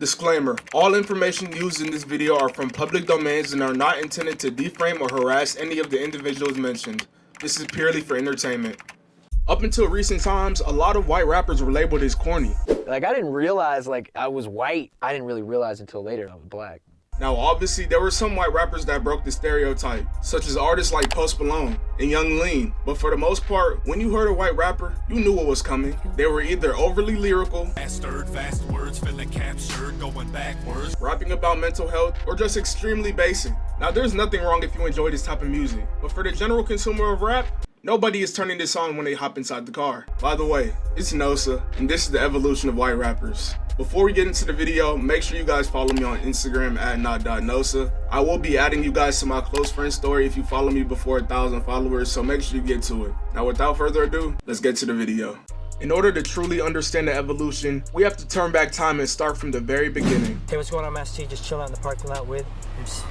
Disclaimer, all information used in this video are from public domains and are not intended to defame or harass any of the individuals mentioned. This is purely for entertainment. Up until recent times, a lot of white rappers were labeled as corny. Like, I didn't realize, I was white. I didn't really realize until later I was black. Now, obviously, there were some white rappers that broke the stereotype, such as artists like Post Malone and Young Lean. But for the most part, when you heard a white rapper, you knew what was coming. They were either overly lyrical, fast words, feeling captured, going backwards, rapping about mental health, or just extremely basic. Now, there's nothing wrong if you enjoy this type of music, but for the general consumer of rap, nobody is turning this on when they hop inside the car. By the way, it's Nosa, and this is the evolution of white rappers. Before we get into the video, make sure you guys follow me on Instagram at not.nosa. I will be adding you guys to my close friend story if you follow me before 1,000 followers, so make sure you get to it. Now, without further ado, let's get to the video. In order to truly understand the evolution, we have to turn back time and start from the very beginning. Hey, what's going on, Master T? Just chilling out in the parking lot with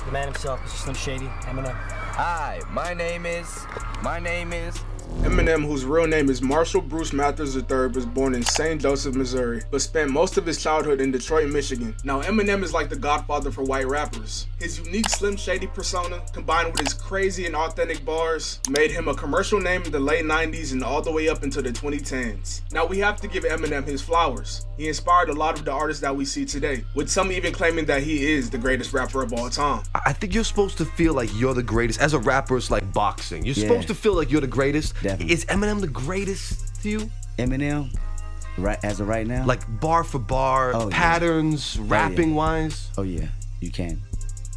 the man himself, Mr. Slim Shady, Eminem. Hi, my name is Eminem, whose real name is Marshall Bruce Mathers III, was born in St. Joseph, Missouri, but spent most of his childhood in Detroit, Michigan. Now, Eminem is like the godfather for white rappers. His unique Slim Shady persona, combined with his crazy and authentic bars, made him a commercial name in the late 90s and all the way up into the 2010s. Now, we have to give Eminem his flowers. He inspired a lot of the artists that we see today, with some even claiming that he is the greatest rapper of all time. I think you're supposed to feel like you're the greatest. As a rapper, it's like boxing. You're supposed to feel like you're the greatest. Definitely. Is Eminem the greatest to you? Eminem, as of right now? Like bar for bar, patterns, rapping wise? Oh yeah, you can.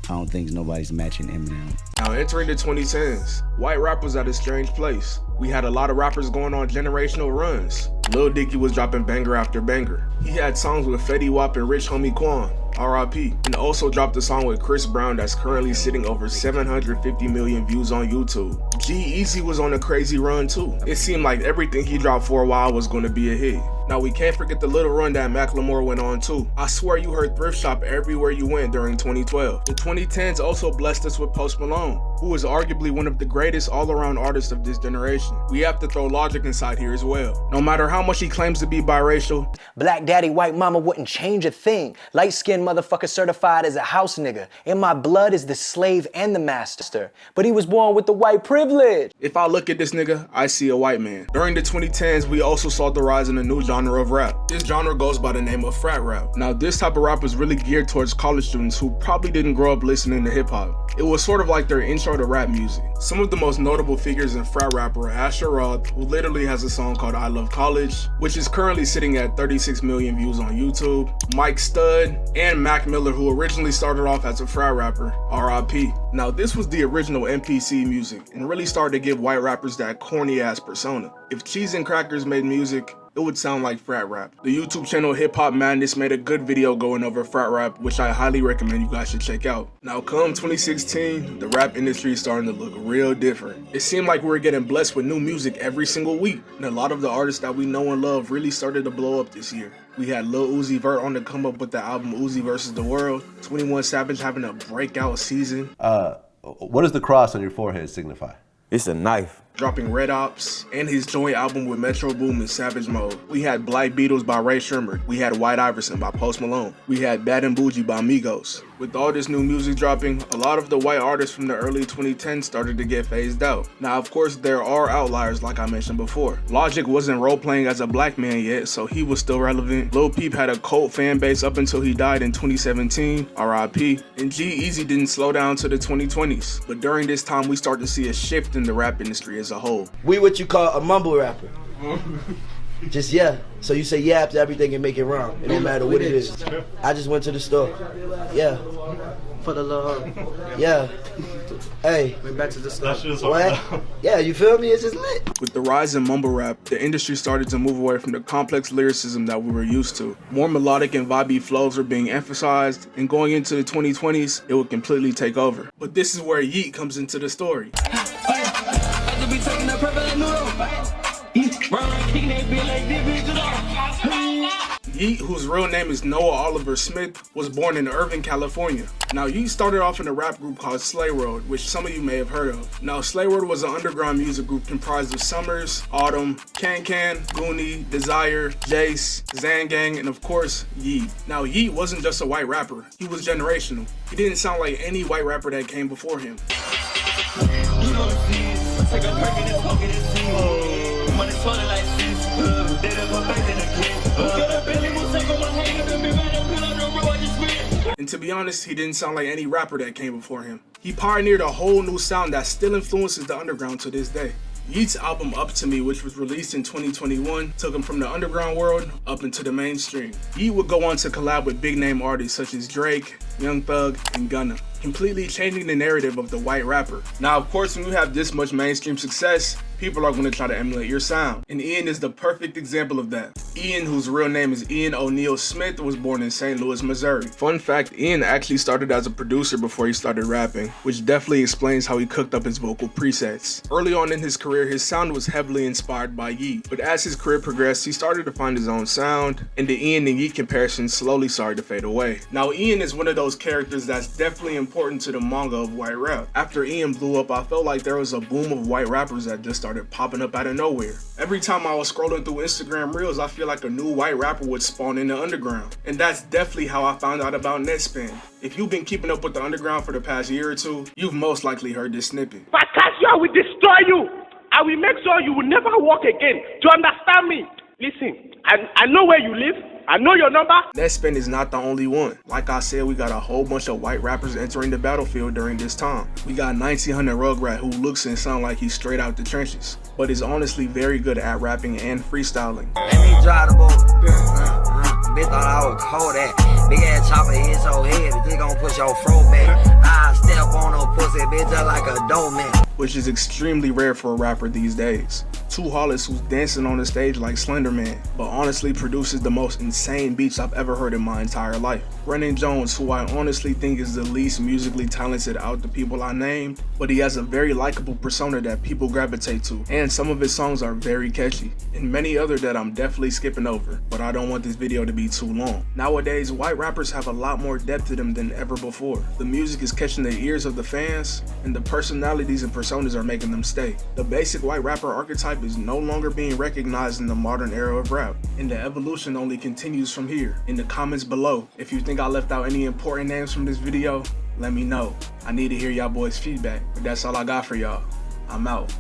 I don't think nobody's matching Eminem. Now, entering the 2010s, white rap was at a strange place. We had a lot of rappers going on generational runs. Lil Dicky was dropping banger after banger. He had songs with Fetty Wap and Rich Homie Quan, R.I.P., and also dropped a song with Chris Brown that's currently sitting over 750 million views on YouTube. G-Eazy was on a crazy run too. It seemed like everything he dropped for a while was going to be a hit. Now, we can't forget the little run that Macklemore went on too. I swear you heard Thrift Shop everywhere you went during 2012. The 2010s also blessed us with Post Malone, who is arguably one of the greatest all-around artists of this generation. We have to throw Logic inside here as well. No matter how much he claims to be biracial, Black daddy, white mama wouldn't change a thing. Light-skinned motherfucker certified as a house nigga. In my blood is the slave and the master. But he was born with the white privilege. if I look at this nigga, I see a white man. During the 2010s, we also saw the rise in a new genre of rap. This genre goes by the name of frat rap. Now, this type of rap was really geared towards college students who probably didn't grow up listening to hip hop. It was sort of like their intro to rap music. Some of the most notable figures in frat rap were Asher Roth, who literally has a song called I Love College, which is currently sitting at 36 million views on YouTube, Mike Stud, and Mac Miller, who originally started off as a frat rapper, R.I.P. Now, this was the original MPC music and really started to give white rappers that corny ass persona. If Cheese and Crackers made music, it would sound like frat rap. The YouTube channel Hip Hop Madness made a good video going over frat rap, which I highly recommend you guys should check out. Now, come 2016, the rap industry is starting to look real different. It seemed like we were getting blessed with new music every single week, and a lot of the artists that we know and love really started to blow up this year. We had Lil Uzi Vert on the come up with the album Uzi vs. the World, 21 Savage having a breakout season. What does the cross on your forehead signify? It's a knife. Dropping Red Ops, and his joint album with Metro Boom and Savage Mode. We had Black Beatles by Ray Sherman. We had White Iverson by Post Malone. We had Bad and Bougie by Migos. With all this new music dropping, a lot of the white artists from the early 2010s started to get phased out. Now, of course, there are outliers like I mentioned before. Logic wasn't role-playing as a black man yet, so he was still relevant. Lil Peep had a cult fan base up until he died in 2017, R.I.P. And G-Eazy didn't slow down to the 2020s. But during this time, we start to see a shift in the rap industry as a whole. We what you call a mumble rapper. Just yeah. So you say yeah after everything and make it rhyme. It don't matter what it is. I just went to the store. Yeah. For the love. Yeah. Hey. Went back to the store. What? Yeah, you feel me? It's just lit. With the rise in mumble rap, the industry started to move away from the complex lyricism that we were used to. More melodic and vibey flows were being emphasized, and going into the 2020s, it would completely take over. But this is where Yeet comes into the story. Yeat, whose real name is Noah Oliver Smith, was born in Irvine, California. Now, Yeat started off in a rap group called Slay World, which some of you may have heard of. Now, Slay World was an underground music group comprised of Summers, Autumn, Can, Goonie, Desire, Jace, Zangang, and of course, Yeat. Now, Yeat wasn't just a white rapper, he was generational. He didn't sound like any white rapper that came before him. And to be honest, he didn't sound like any rapper that came before him. He pioneered a whole new sound that still influences the underground to this day. Yeat's album Up To Me, which was released in 2021, took him from the underground world up into the mainstream. Yeat would go on to collab with big name artists such as Drake, Young Thug, and Gunna, completely changing the narrative of the white rapper. Now, of course, when you have this much mainstream success, people are going to try to emulate your sound. And Ian is the perfect example of that. Ian, whose real name is Ian O'Neal Smith, was born in St. Louis, Missouri. Fun fact, Ian actually started as a producer before he started rapping, which definitely explains how he cooked up his vocal presets. Early on in his career, his sound was heavily inspired by Yeat, but as his career progressed, he started to find his own sound, and the Ian and Yeat comparison slowly started to fade away. Now, Ian is one of those characters that's definitely important to the manga of white rap. After Ian blew up, I felt like there was a boom of white rappers that just started popping up out of nowhere. Every time I was scrolling through Instagram Reels, I feel like a new white rapper would spawn in the underground. And that's definitely how I found out about Netspin. If you've been keeping up with the underground for the past year or two, you've most likely heard this snippet. If I catch you, I will destroy you. I will make sure you will never walk again. Do you understand me? Listen, I know where you live. I know your number. Netspin is not the only one. Like I said, we got a whole bunch of white rappers entering the battlefield during this time. We got 1900 Rugrat, who looks and sounds like he's straight out the trenches, but is honestly very good at rapping and freestyling. Let me drive the boat. Bitch thought I was cold at. Big ass chopper hit so heavy, bitch gon' push your fro back. I step on no pussy, bitch, just like a dope man. Which is extremely rare for a rapper these days. Two Hollis who's dancing on the stage like Slender Man, but honestly produces the most insane beats I've ever heard in my entire life. Brennan Jones, who I honestly think is the least musically talented out the people I named, but he has a very likable persona that people gravitate to, and some of his songs are very catchy, and many other that I'm definitely skipping over, but I don't want this video to be too long. Nowadays, white rappers have a lot more depth to them than ever before. The music is catching the ears of the fans, and the personalities and personas are making them stay. The basic white rapper archetype is no longer being recognized in the modern era of rap, and the evolution only continues from here. In the comments below, if you think I left out any important names from this video, let me know. I need to hear y'all boys' feedback, but that's all I got for y'all. I'm out.